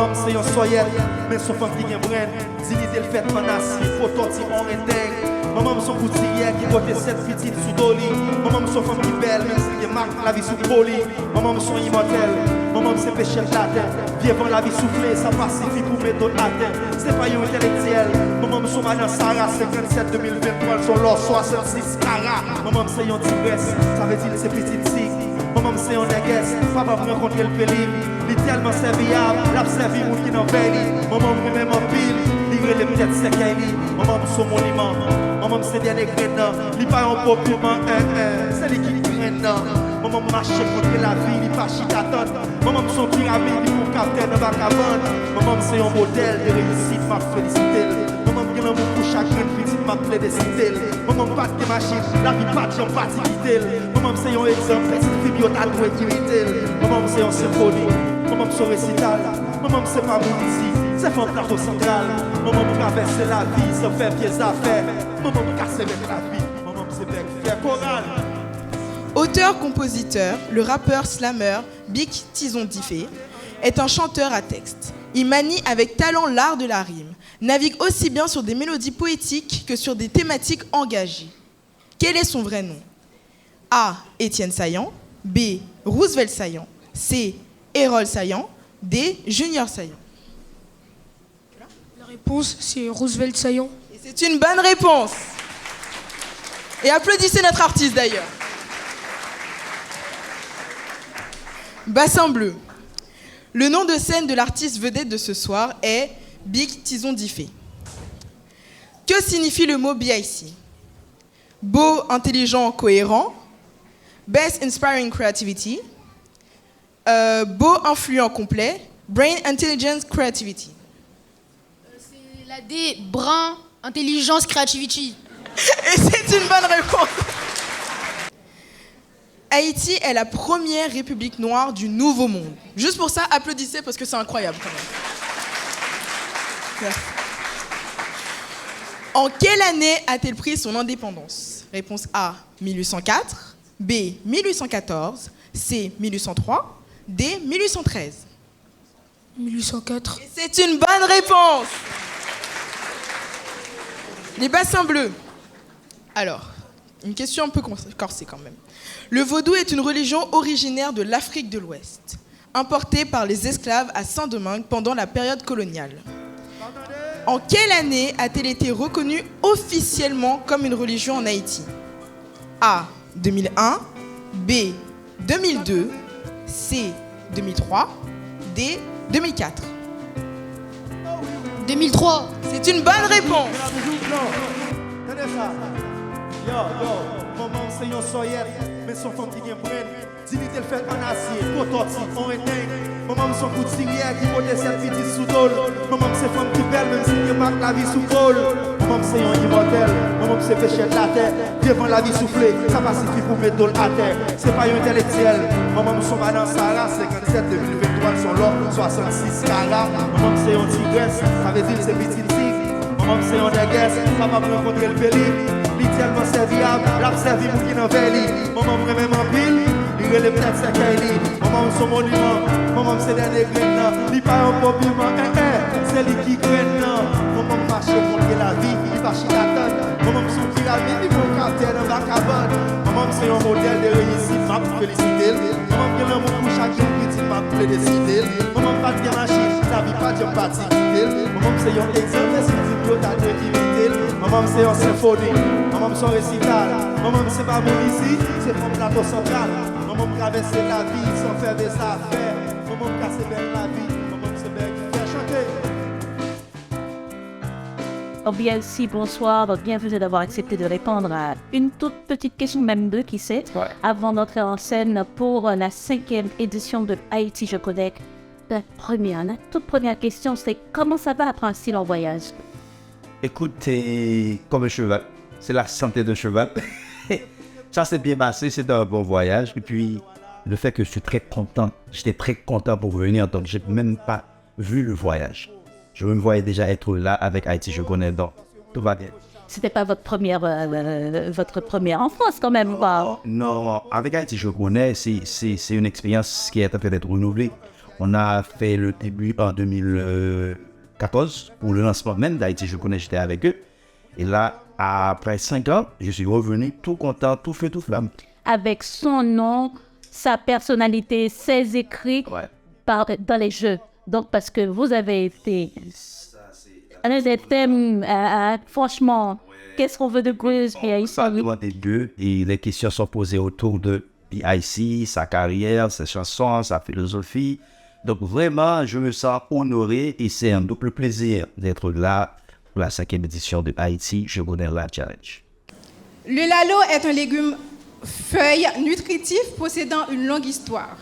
Maman c'est un soyette, mais son femme qui vient brenne. Dignité le fait panassi, pototi on éteint. Maman son couturière qui porte 7 petites sous doli. Maman son femme qui belle, même si il marque la vie sous poli. Maman son immortel, maman c'est péché de la terre. Vivant la vie soufflée, ça pacifie pour mettre d'autres à terre. C'est pas un intellectuel, maman son madame Sarah, 57 2023, son l'or 66 carats. Maman c'est un tigresse, ça veut dire c'est petite tigre. Maman c'est un négresse, papa me rencontrer le pélim. Il est tellement serviable, l'a servi moun qui n'en veille. Maman me même en pile, livrer les peut-être c'est qu'elle. Maman son monument, maman c'est dernier grain. Il pas un popiment, c'est lui qui graine. Maman marche contre la vie, il pas chita tonne. Maman son pyramide, il pour capter dans vagabond. Maman c'est un modèle de réussite, m'a félicité. Maman qui l'amour pour chacun petite m'a félicité. Maman pas de machine, la vie pas de particulier. Maman c'est un exemple, petite fille au talent qui maman c'est un symphonie. Maman c'est un récital. Maman c'est pas mon ici, c'est un plateau central. Maman traverser la vie, ça fait pieds affaires. Maman casser avec la vie. Maman c'est faire chorale. Auteur-compositeur, le rappeur slammer Big Tison Diffé est un chanteur à texte. Il manie avec talent l'art de la rime, navigue aussi bien sur des mélodies poétiques que sur des thématiques engagées. Quel est son vrai nom? A. Étienne Saillant. B. Roosevelt Saillant. C. Errol Saillant. D. Junior Saillant. La réponse, c'est Roosevelt Saillant. Et c'est une bonne réponse. Et applaudissez notre artiste d'ailleurs. Bassin bleu. Le nom de scène de l'artiste vedette de ce soir est Big Tison Diffé. Que signifie le mot BIC? Beau, intelligent, cohérent. Best Inspiring Creativity. Beau, influent, complet. Brain Intelligence Creativity. C'est la D, brun, intelligence, creativity. Et c'est une bonne réponse. Haïti est la première république noire du Nouveau Monde. Juste pour ça, applaudissez parce que c'est incroyable quand même. Merci. En quelle année a-t-elle pris son indépendance? Réponse A, 1804. B, 1814. C, 1803. D, 1813. 1804. Et c'est une bonne réponse. Les bassins bleus. Alors, une question un peu corsée quand même. Le vaudou est une religion originaire de l'Afrique de l'Ouest, importée par les esclaves à Saint-Domingue pendant la période coloniale. En quelle année a-t-elle été reconnue officiellement comme une religion en Haïti? A. 2001. B. 2002. C. 2003. D. 2004. 2003. C'est une bonne réponse. Yo, maman c'est un soyette, mais son femme qui vient prenne. Dignité le fait en acier, pototi on éteint. Maman son couturière qui porte 7 petites sous dol. Maman c'est femme qui belle, même si il marque la vie sous pôle. Maman c'est un immortel, maman c'est péché de la terre. Devant la vie soufflée, ça pacifie pour mettre d'ol à terre. C'est pas un intellectuel, maman son madame Sarah, 57 2023, son l'or 66 carats. Maman c'est un tigresse, ça veut dire c'est petite tigre. Maman c'est un négresse, papa me rencontrer le pélim. Tellement serviable, l'a servi pour qui n'en veille. Maman me même en pile, il relève peut-être c'est qu'elle. Maman son monument, maman c'est dernier grain. Il pas un popiment, c'est lui qui graine. Maman marche contre la vie, il va chez la tête. Maman son pyramide, il faut capter dans la cabane. Maman c'est un modèle de réussite, m'a félicité. Maman qui l'amour pour chaque petit, m'a félicité. Maman pas de machine, la vie pas de particulier. Maman c'est un exemple, c'est une pilotage de limité. Maman c'est un symphonie. Maman c'est un récital, maman c'est pas bon ici, c'est comme plateau central. Maman traverser la vie sans faire des affaires. Maman casser belle la vie, maman c'est belle faire chanter. Bien aussi, bonsoir, bienvenue d'avoir accepté de répondre à une toute petite question, même deux qui sait, avant d'entrer en scène pour la 5e édition de Haïti Je Connecte. La toute première question, c'est comment ça va après un si long voyage? Écoute, t'es comme un cheval. C'est la santé d'un cheval. Ça s'est bien passé, c'était un bon voyage. Et puis, le fait que je suis très content, j'étais très content pour venir, donc j'ai même pas vu le voyage. Je me voyais déjà être là avec Haïti Je Connais, donc tout va bien. C'était pas votre première enfance quand même, quoi. Non, avec Haïti Je Connais, c'est une expérience qui est en train d'être renouvelée. On a fait le début en 2014 pour le lancement même d'Haïti Je connais, j'étais avec eux. Et là, après 5 ans, je suis revenu tout content, tout feu, tout flamme. Avec son nom, sa personnalité, ses écrits dans les jeux. Donc, parce que vous avez été un des thèmes, franchement, qu'est-ce qu'on veut de plus? Parlement des deux, et les questions sont posées autour de PIC, sa carrière, ses chansons, sa philosophie. Donc vraiment, je me sens honoré et c'est un double plaisir d'être là pour la 5e édition de Haïti Je connais la Challenge. Le lalo est un légume feuille nutritif possédant une longue histoire.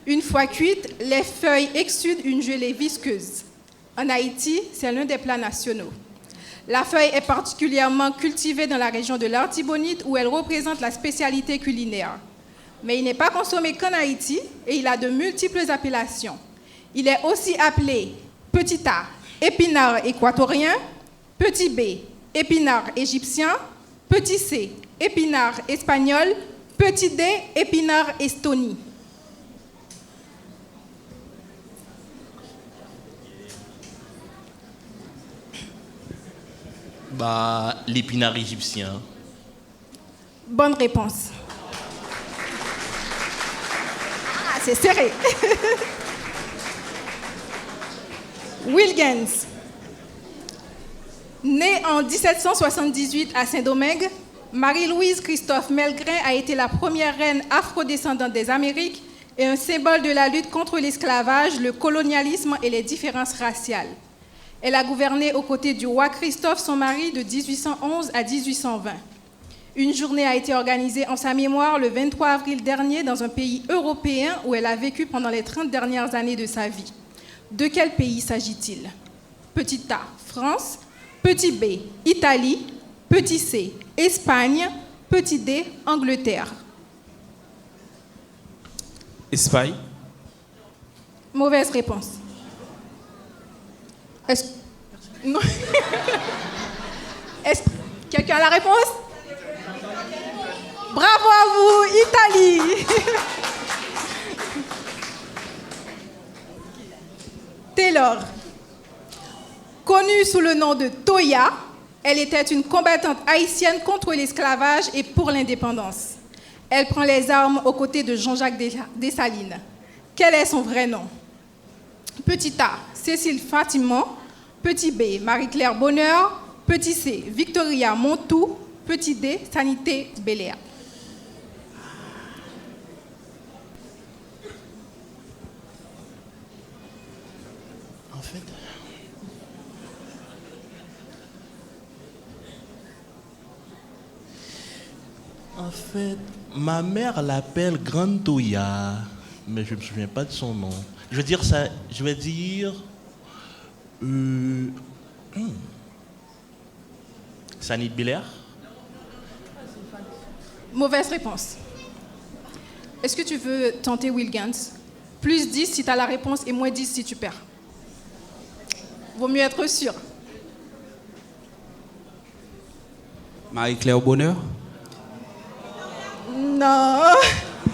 Une fois cuites, les feuilles exsudent une gelée visqueuse. En Haïti, c'est l'un des plats nationaux. La feuille est particulièrement cultivée dans la région de l'Artibonite où elle représente la spécialité culinaire. Mais il n'est pas consommé qu'en Haïti et il a de multiples appellations. Il est aussi appelé petit A, épinard équatorien, petit B, épinard égyptien, petit C, épinard espagnol, petit D, épinard estonie. L'épinard égyptien. Bonne réponse. Ah, c'est serré. Wilgens. Née en 1778 à Saint-Domingue, Marie-Louise Christophe Melgrin a été la première reine afrodescendante des Amériques et un symbole de la lutte contre l'esclavage, le colonialisme et les différences raciales. Elle a gouverné aux côtés du roi Christophe, son mari, de 1811 à 1820. Une journée a été organisée en sa mémoire le 23 avril dernier dans un pays européen où elle a vécu pendant les 30 dernières années de sa vie. De quel pays s'agit-il? Petit A, France. Petit B, Italie. Petit C, Espagne. Petit D, Angleterre. Espagne. Mauvaise réponse. Non. Quelqu'un a la réponse? Bravo à vous, Italie. Taylor. Connue sous le nom de Toya, elle était une combattante haïtienne contre l'esclavage et pour l'indépendance. Elle prend les armes aux côtés de Jean-Jacques Dessalines. Quel est son vrai nom? Petit A, Cécile Fatimon. Petit B, Marie-Claire Bonheur. Petit C, Victoria Montou. Petit D, Sanité Béléa. En fait, ma mère l'appelle Grande Toya, mais je ne me souviens pas de son nom. Je vais dire ça, je vais dire... Sanit Belair. Mauvaise réponse. Est-ce que tu veux tenter Wilgens? Plus 10 si tu as la réponse et moins 10 si tu perds. Vaut mieux être sûr. Marie-Claire Bonheur. Non.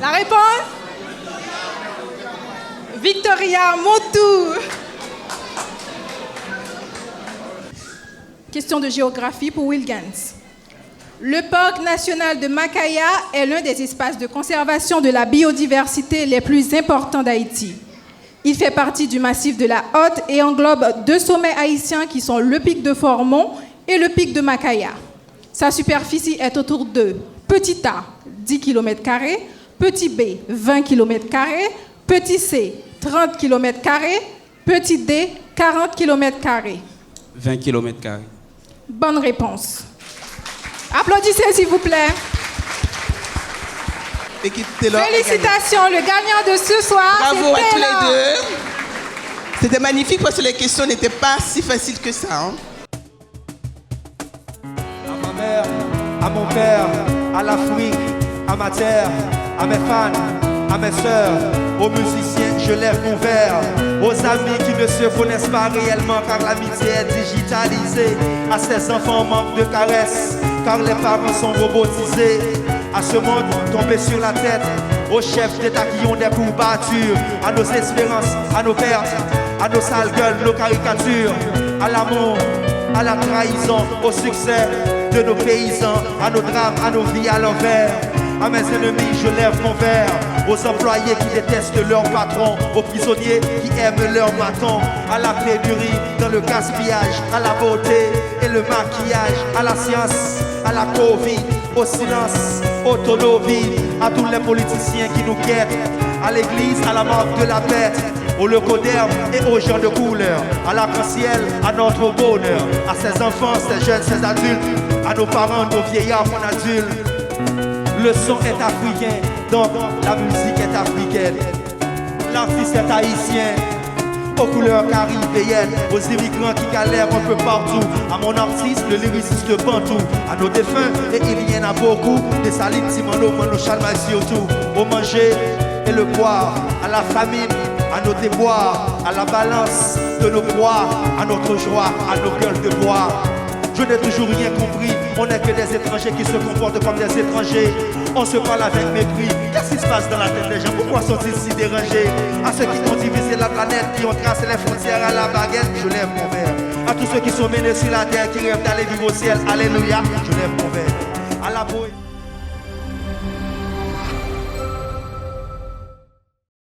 La réponse? Victoria Montou. Question de géographie pour Wilgens. Le parc national de Makaya est l'un des espaces de conservation de la biodiversité les plus importants d'Haïti. Il fait partie du massif de la Haute et englobe 2 sommets haïtiens qui sont le pic de Formont et le pic de Makaya. Sa superficie est autour de Petit A, 10 km², Petit B, 20 km², Petit C, 30 km², Petit D, 40 km². 20 km². Bonne réponse. Applaudissez s'il vous plaît. Félicitations, le gagnant de ce soir. Bravo à tous Taylor. les deux. C'était magnifique parce que les questions n'étaient pas si faciles que ça. Hein. À ma mère, à mon père, à l'Afrique, à ma terre, à mes fans, à mes sœurs, aux musiciens, je lève mon verre. Aux amis qui ne se connaissent pas réellement car l'amitié est digitalisée. À ces enfants manque de caresses car les parents sont robotisés. À ce monde tombé sur la tête, aux chefs d'État qui ont des courbatures, à nos espérances, à nos pertes, à nos sales gueules, nos caricatures, à l'amour, à la trahison, au succès de nos paysans, à nos drames, à nos vies à l'envers. À mes ennemis, je lève mon verre. Aux employés qui détestent leur patron, aux prisonniers qui aiment leur bâton, à la pénurie, dans le gaspillage, à la beauté et le maquillage, à la science, à la Covid, au silence, au tonneau vide, à tous les politiciens qui nous guettent, à l'église, à la marque de la bête, au leucoderme et aux gens de couleur, à l'arc-en-ciel, à notre bonheur, à ces enfants, ces jeunes, ces adultes, à nos parents, nos vieillards, mon adulte. Le son est africain, donc la musique est africaine. L'artiste est haïtien, aux couleurs caribéennes, aux immigrants qui galèrent un peu partout. À mon artiste, le lyriciste bantou, à nos défunts, et il y en a beaucoup, des Salines, Simano, Mano, Chalma, surtout. Au manger et le boire, à la famine, à nos déboires, à la balance de nos poids, à notre joie, à nos gueules de bois. Je n'ai toujours rien compris, on n'est que des étrangers qui se comportent comme des étrangers. On se parle avec mépris, qu'est-ce qui se passe dans la tête des gens? Pourquoi sont-ils si dérangés? À ceux qui ont divisé la planète, qui ont tracé les frontières à la baguette, je lève mon verre. À tous ceux qui sont menés sur la terre, qui rêvent d'aller vivre au ciel, alléluia, je lève mon verre. À la poésie.